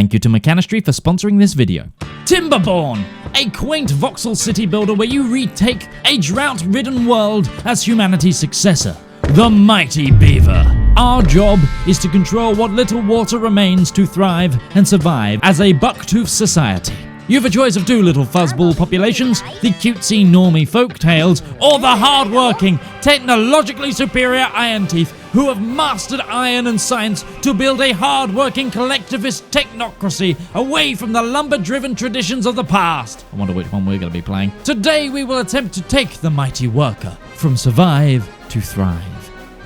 Thank you to Mechanistry for sponsoring this video. Timberborn, a quaint voxel city builder where you retake a drought-ridden world as humanity's successor, the Mighty Beaver. Our job is to control what little water remains to thrive and survive as a bucktoothed society. You have a choice of two little fuzzball populations, the cutesy normie Folktails, or the hardworking, technologically superior iron teeth who have mastered iron and science to build a hardworking collectivist technocracy away from the lumber-driven traditions of the past. I wonder which one we're going to be playing. Today we will attempt to take the mighty worker from survive to thrive.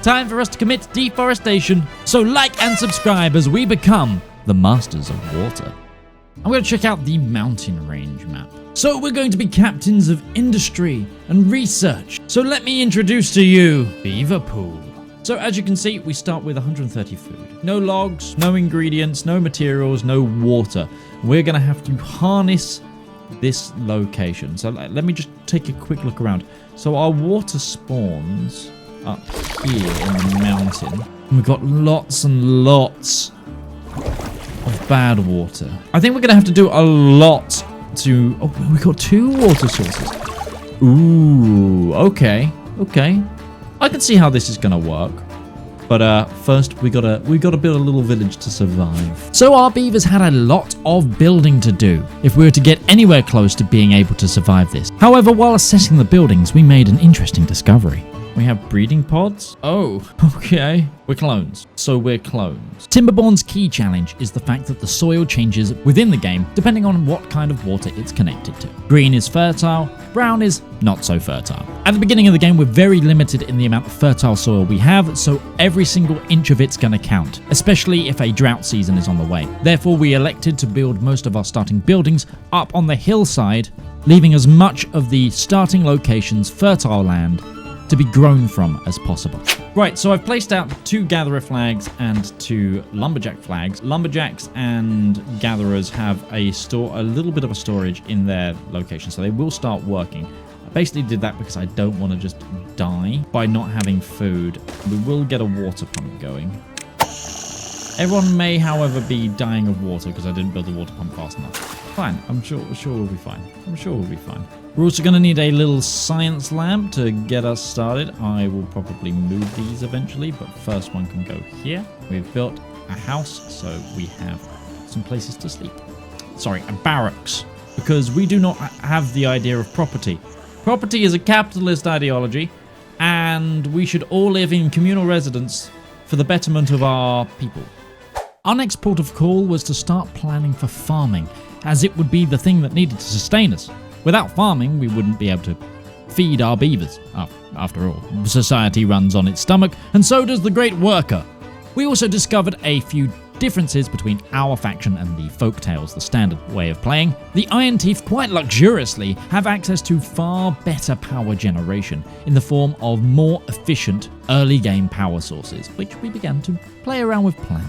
Time for us to commit deforestation, so like and subscribe as we become the masters of water. I'm going to check out the mountain range map. So we're going to be captains of industry and research. So let me introduce to you Beaver Pool. So as you can see, we start with 130 food. No logs, no ingredients, no materials, no water. We're going to have to harness this location. So let me just take a quick look around. So our water spawns up here in the mountain. And we've got lots and lots of bad water. I think we're going to have to do a lot to... Oh, we got 2 water sources. Ooh, okay. I can see how this is going to work. But first, we gotta build a little village to survive. So our beavers had a lot of building to do if we were to get anywhere close to being able to survive this. However, while assessing the buildings, we made an interesting discovery. We have breeding pods? Oh, okay. We're clones. So we're clones. Timberborn's key challenge is the fact that the soil changes within the game depending on what kind of water it's connected to. Green is fertile, brown is not so fertile. At the beginning of the game, we're very limited in the amount of fertile soil we have, so every single inch of it's gonna count, especially if a drought season is on the way. Therefore, we elected to build most of our starting buildings up on the hillside, leaving as much of the starting location's fertile land to be grown from as possible. Right, so I've placed out 2 gatherer flags and 2 lumberjack flags. Lumberjacks and gatherers have a little bit of a storage in their location, so they will start working. I basically did that because I don't want to just die by not having food. We will get a water pump going. Everyone may, however, be dying of water because I didn't build the water pump fast enough. Fine, I'm sure we'll be fine. We're also going to need a little science lab to get us started. I will probably move these eventually, but first one can go here. We've built a house, so we have some places to sleep. Sorry, a barracks, because we do not have the idea of property. Property is a capitalist ideology, and we should all live in communal residence for the betterment of our people. Our next port of call was to start planning for farming, as it would be the thing that needed to sustain us. Without farming, we wouldn't be able to feed our beavers. After all, society runs on its stomach, and so does the great worker. We also discovered a few differences between our faction and the Folktails, the standard way of playing. The Iron Teeth, quite luxuriously, have access to far better power generation in the form of more efficient early game power sources, which we began to play around with planning.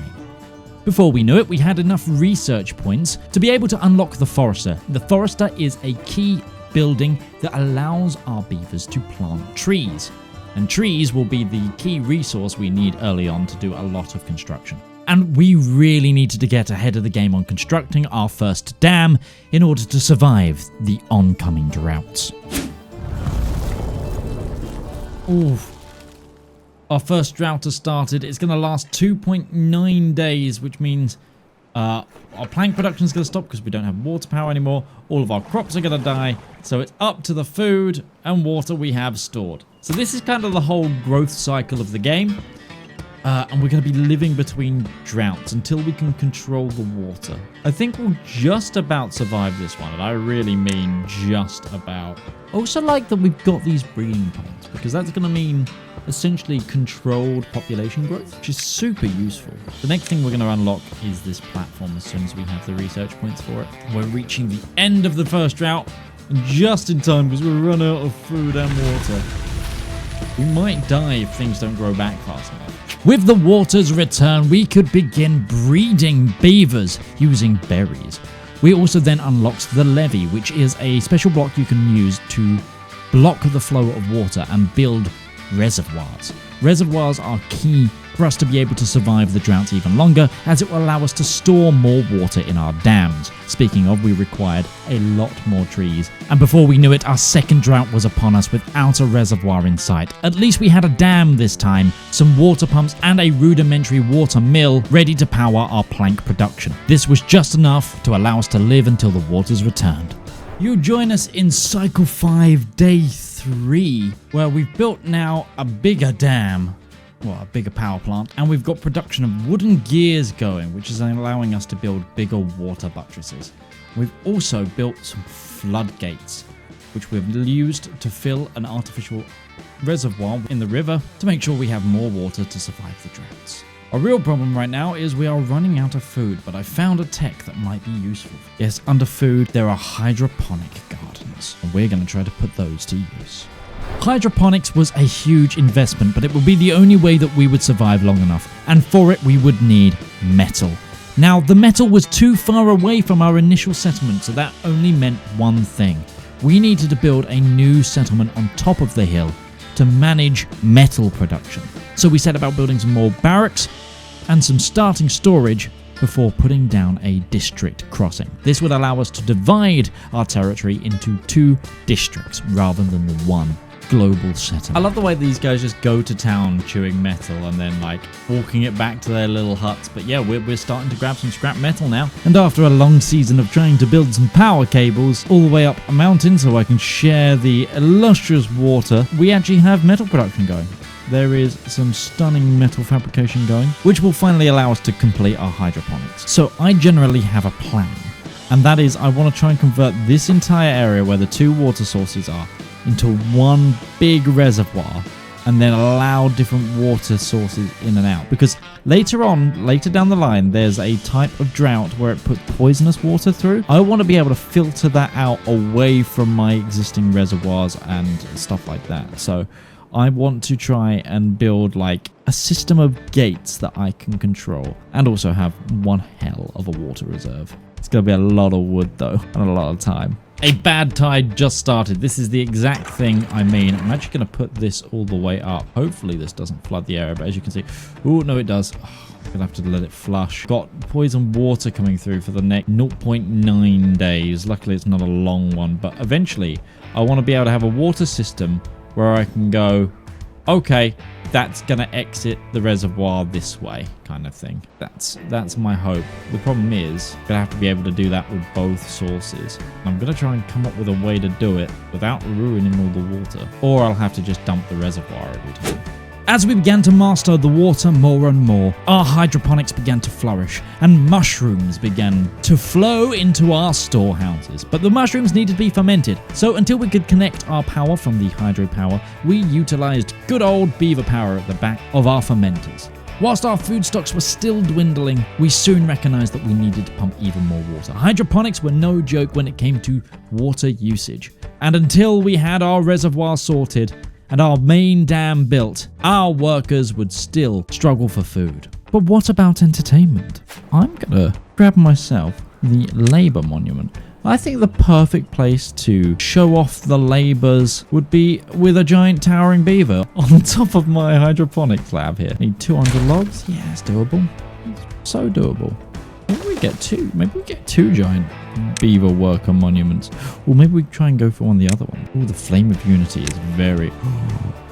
Before we knew it, we had enough research points to be able to unlock the Forester. The Forester is a key building that allows our beavers to plant trees. And trees will be the key resource we need early on to do a lot of construction. And we really needed to get ahead of the game on constructing our first dam in order to survive the oncoming droughts. Oof. Our first drought has started. It's going to last 2.9 days, which means our plank production is going to stop because we don't have water power anymore. All of our crops are going to die. So it's up to the food and water we have stored. So this is kind of the whole growth cycle of the game. And we're going to be living between droughts until we can control the water. I think we'll just about survive this one, and I really mean just about. I also like that we've got these breeding ponds, because that's going to mean essentially controlled population growth, which is super useful. The next thing we're going to unlock is this platform as soon as we have the research points for it. We're reaching the end of the first drought, and just in time because we'll run out of food and water. We might die if things don't grow back fast enough. With the water's return, we could begin breeding beavers using berries. We also then unlocked the Levee, which is a special block you can use to block the flow of water and build reservoirs. Reservoirs are key for us to be able to survive the drought even longer, as it will allow us to store more water in our dams. Speaking of, we required a lot more trees, and before we knew it, our second drought was upon us without a reservoir in sight. At least we had a dam this time, some water pumps, and a rudimentary water mill ready to power our plank production. This was just enough to allow us to live until the waters returned. You join us in Cycle 5, Day 3, where we've built now a bigger dam, well, a bigger power plant, and we've got production of wooden gears going, which is allowing us to build bigger water buttresses. We've also built some floodgates, which we've used to fill an artificial reservoir in the river to make sure we have more water to survive the droughts. A real problem right now is we are running out of food, but I found a tech that might be useful. Yes, under food, there are hydroponic gardens, and we're going to try to put those to use. Hydroponics was a huge investment, but it would be the only way that we would survive long enough, and for it we would need metal. Now, the metal was too far away from our initial settlement, so that only meant one thing. We needed to build a new settlement on top of the hill to manage metal production. So we set about building some more barracks and some starting storage before putting down a district crossing. This would allow us to divide our territory into 2 districts rather than the one global settlement. I love the way these guys just go to town chewing metal and then like walking it back to their little huts. But yeah, we're starting to grab some scrap metal now. And after a long season of trying to build some power cables all the way up a mountain so I can share the illustrious water, we actually have metal production going. There is some stunning metal fabrication going, which will finally allow us to complete our hydroponics. So I generally have a plan, and that is I want to try and convert this entire area where the 2 water sources are into one big reservoir, and then allow different water sources in and out. Because later down the line, there's a type of drought where it puts poisonous water through. I want to be able to filter that out away from my existing reservoirs and stuff like that. So I want to try and build like a system of gates that I can control, and also have one hell of a water reserve. It's going to be a lot of wood though, and a lot of time. A bad tide just started. This is the exact thing I mean. I'm actually going to put this all the way up. Hopefully this doesn't flood the area, but as you can see, oh no it does. I'm going to have to let it flush. Got poison water coming through for the next 0.9 days. Luckily it's not a long one, but eventually I want to be able to have a water system where I can go, okay, that's going to exit the reservoir this way, kind of thing. That's my hope. The problem is, I'm going to have to be able to do that with both sources. I'm going to try and come up with a way to do it without ruining all the water. Or I'll have to just dump the reservoir every time. As we began to master the water more and more, our hydroponics began to flourish, and mushrooms began to flow into our storehouses. But the mushrooms needed to be fermented, so until we could connect our power from the hydropower, we utilized good old beaver power at the back of our fermenters. Whilst our food stocks were still dwindling, we soon recognized that we needed to pump even more water. Hydroponics were no joke when it came to water usage. And until we had our reservoir sorted and our main dam built, our workers would still struggle for food. But what about entertainment? I'm gonna grab myself the Labour Monument. I think the perfect place to show off the labours would be with a giant towering beaver on top of my hydroponics lab here. Need 200 logs? Yeah, it's doable. It's so doable. Maybe we get 2. Maybe we get 2 giant beaver worker monuments. Or maybe we try and go for one of the other ones. Oh, the Flame of Unity is very...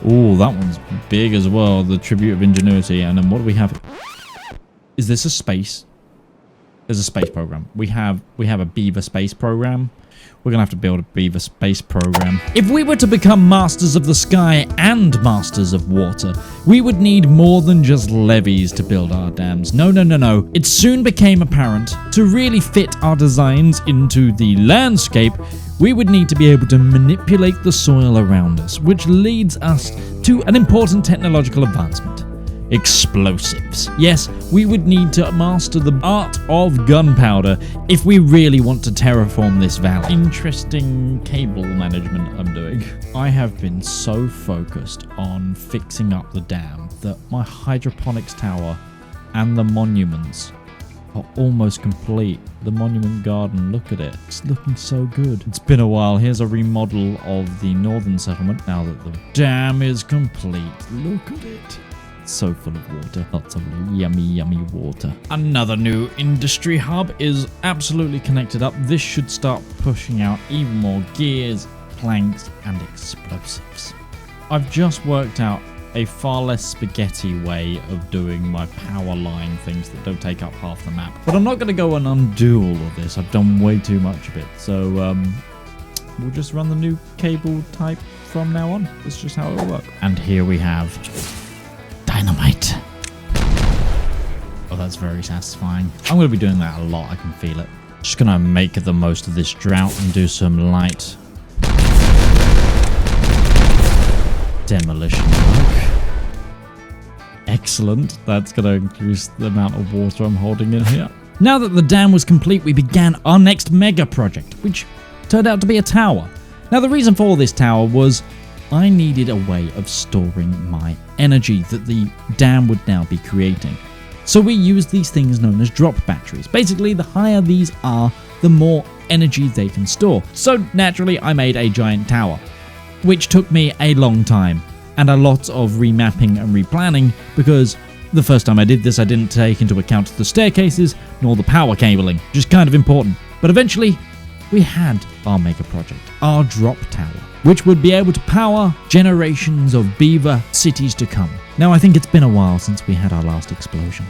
Oh, that one's big as well. The Tribute of Ingenuity. And then what do we have? Is this a space? There's a space program. We have a beaver space program. We're gonna have to build a beaver space program. If we were to become masters of the sky and masters of water, we would need more than just levees to build our dams. No. It soon became apparent to really fit our designs into the landscape, we would need to be able to manipulate the soil around us, which leads us to an important technological advancement. Explosives. Yes, we would need to master the art of gunpowder if we really want to terraform this valley. Interesting cable management I'm doing. I have been so focused on fixing up the dam that my hydroponics tower and the monuments are almost complete. The monument garden, look at it. It's looking so good. It's been a while. Here's a remodel of the northern settlement now that the dam is complete. Look at it. so full of water. Lots of yummy, yummy water. Another new industry hub is absolutely connected up. This should start pushing out even more gears, planks, and explosives. I've just worked out a far less spaghetti way of doing my power line things that don't take up half the map. But I'm not going to go and undo all of this. I've done way too much of it. So we'll just run the new cable type from now on. That's just how it will work. And here we have dynamite. Oh, that's very satisfying. I'm going to be doing that a lot. I can feel it. Just going to make the most of this drought and do some light demolition work. Excellent. That's going to increase the amount of water I'm holding in here. Now that the dam was complete, we began our next mega project, which turned out to be a tower. Now, the reason for this tower was I needed a way of storing my energy that the dam would now be creating. So we used these things known as drop batteries. Basically, the higher these are, the more energy they can store. So naturally, I made a giant tower, which took me a long time and a lot of remapping and replanning, because the first time I did this I didn't take into account the staircases nor the power cabling, which is kind of important. But eventually we had our mega project, our drop tower, which would be able to power generations of beaver cities to come. Now I think it's been a while since we had our last explosion.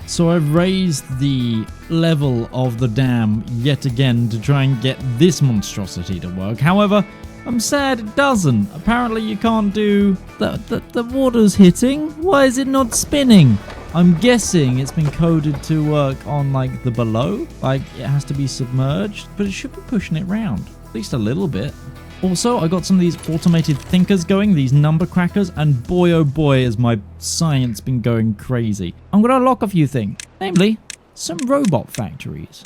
So I've raised the level of the dam yet again to try and get this monstrosity to work. However, I'm sad it doesn't. Apparently you can't do... The water's hitting? Why is it not spinning? I'm guessing it's been coded to work on like the below. Like it has to be submerged, but it should be pushing it round. At least a little bit. Also, I got some of these automated thinkers going, these number crackers, and boy oh boy has my science been going crazy. I'm going to unlock a few things, namely some robot factories,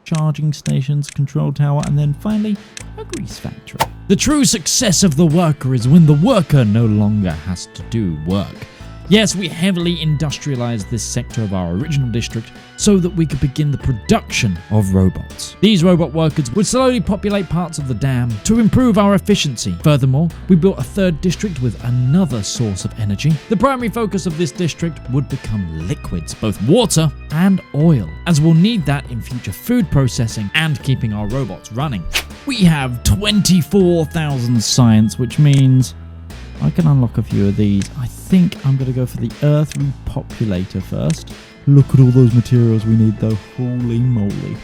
charging stations, control tower, and then finally a grease factory. The true success of the worker is when the worker no longer has to do work. Yes, we heavily industrialized this sector of our original district so that we could begin the production of robots. These robot workers would slowly populate parts of the dam to improve our efficiency. Furthermore, we built a third district with another source of energy. The primary focus of this district would become liquids, both water and oil, as we'll need that in future food processing and keeping our robots running. We have 24,000 science, which means I can unlock a few of these. I think I'm going to go for the earth repopulator first. Look at all those materials we need though. Holy moly.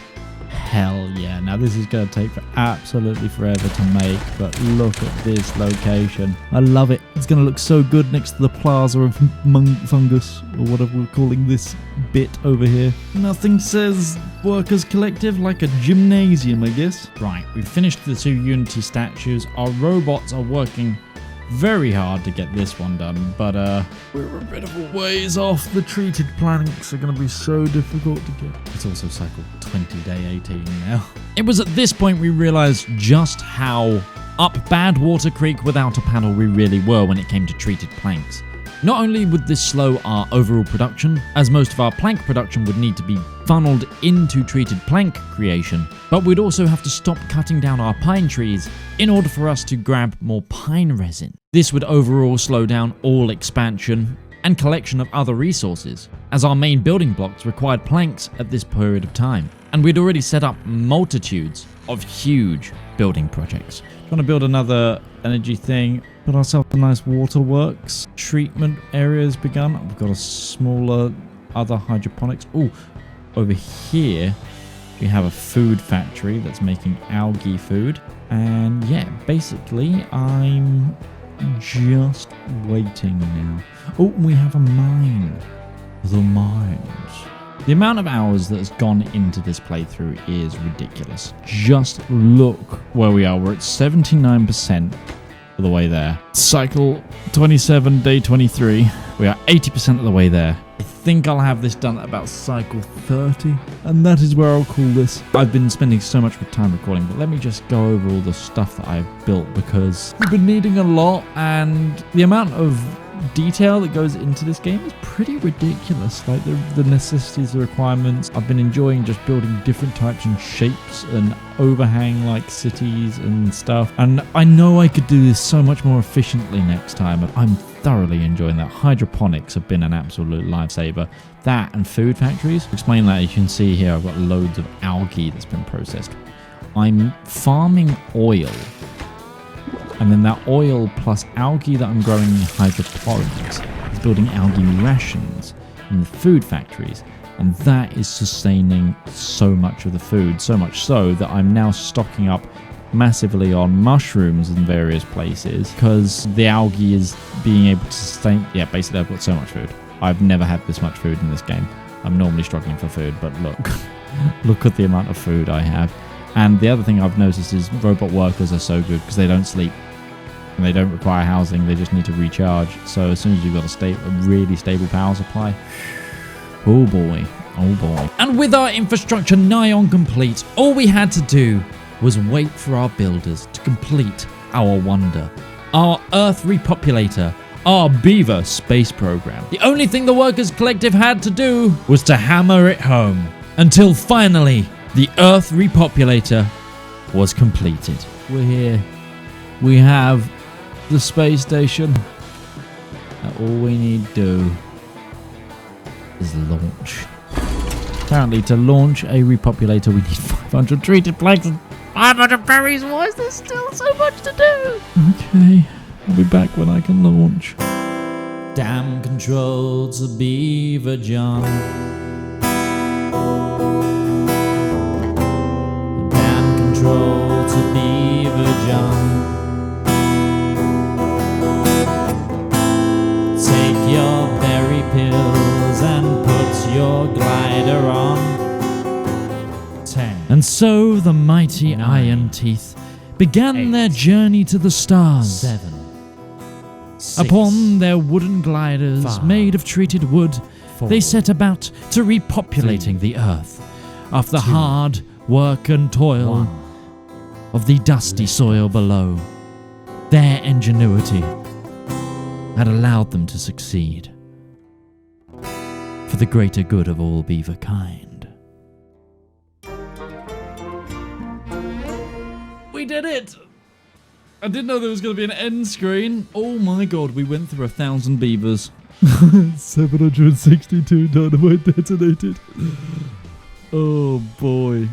Hell yeah. Now this is going to take absolutely forever to make, but look at this location. I love it. It's going to look so good next to the plaza of fungus, or whatever we're calling this bit over here. Nothing says workers collective like a gymnasium, I guess. Right, we've finished the 2 Unity statues. Our robots are working very hard to get this one done, but we're a bit of a ways off. The treated planks are going to be so difficult to get. It's also cycle 20 day 18 now. It was at this point we realized just how up Badwater Creek without a paddle we really were when it came to treated planks. Not only would this slow our overall production, as most of our plank production would need to be funneled into treated plank creation, but we'd also have to stop cutting down our pine trees in order for us to grab more pine resin. This would overall slow down all expansion and collection of other resources, as our main building blocks required planks at this period of time. And we'd already set up multitudes of huge building projects. Trying to build another energy thing, put ourselves a nice waterworks. Treatment area has begun. We've got a smaller other hydroponics. Oh, over here we have a food factory that's making algae food. And yeah, basically I'm just waiting now. Oh, we have a mine. The mines. The amount of hours that has gone into this playthrough is ridiculous. Just look where we are. We're at 79% of the way there. Cycle 27, day 23. We are 80% of the way there. I think I'll have this done at about cycle 30, and that is where I'll call this. I've been spending so much time recording, but let me just go over all the stuff that I've built, because we've been needing a lot, and the amount of detail that goes into this game is pretty ridiculous. Like the necessities, the requirements. I've been enjoying just building different types and shapes and overhang like cities and stuff. And I know I could do this so much more efficiently next time. I'm thoroughly enjoying that. Hydroponics have been an absolute lifesaver. That and food factories. To explain that, you can see here I've got loads of algae that's been processed. I'm farming oil. And then that oil plus algae that I'm growing in hydroponics is building algae rations in the food factories. And that is sustaining so much of the food, so much so that I'm now stocking up massively on mushrooms in various places because the algae is being able to sustain. Yeah, basically I've got so much food. I've never had this much food in this game. I'm normally struggling for food, but look at the amount of food I have. And the other thing I've noticed is robot workers are so good because they don't sleep. And they don't require housing, they just need to recharge. So as soon as you've got a really stable power supply, oh boy, oh boy. And with our infrastructure nigh on complete, all we had to do was wait for our builders to complete our wonder, our Earth repopulator, our Beaver space program. The only thing the Workers Collective had to do was to hammer it home, until finally the Earth repopulator was completed. We're here. We have the space station. And all we need to do is launch. Apparently, to launch a repopulator, we need 500 treated plagues and 500 berries. Why is there still so much to do? Okay, I'll be back when I can launch. Dam controls the beaver, John. Dam controls the beaver, John. Take your berry pills and put your glider on. 10. And so the mighty 9, Iron Teeth began 8, their journey to the stars. 7. 6, upon their wooden gliders 5, made of treated wood, 4, they set about to repopulating 3, the earth after 2, hard work and toil 1, of the dusty soil below. Their ingenuity had allowed them to succeed for the greater good of all beaver kind. We did it! I didn't know there was going to be an end screen. Oh my god, we went through 1,000 beavers. 762 dynamite detonated. Oh boy.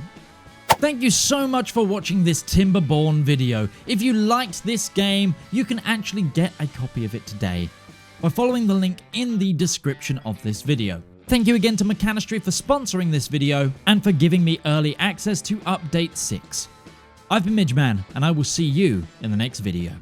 Thank you so much for watching this Timberborn video. If you liked this game, you can actually get a copy of it today by following the link in the description of this video. Thank you again to Mechanistry for sponsoring this video and for giving me early access to Update 6. I've been Midgeman, and I will see you in the next video.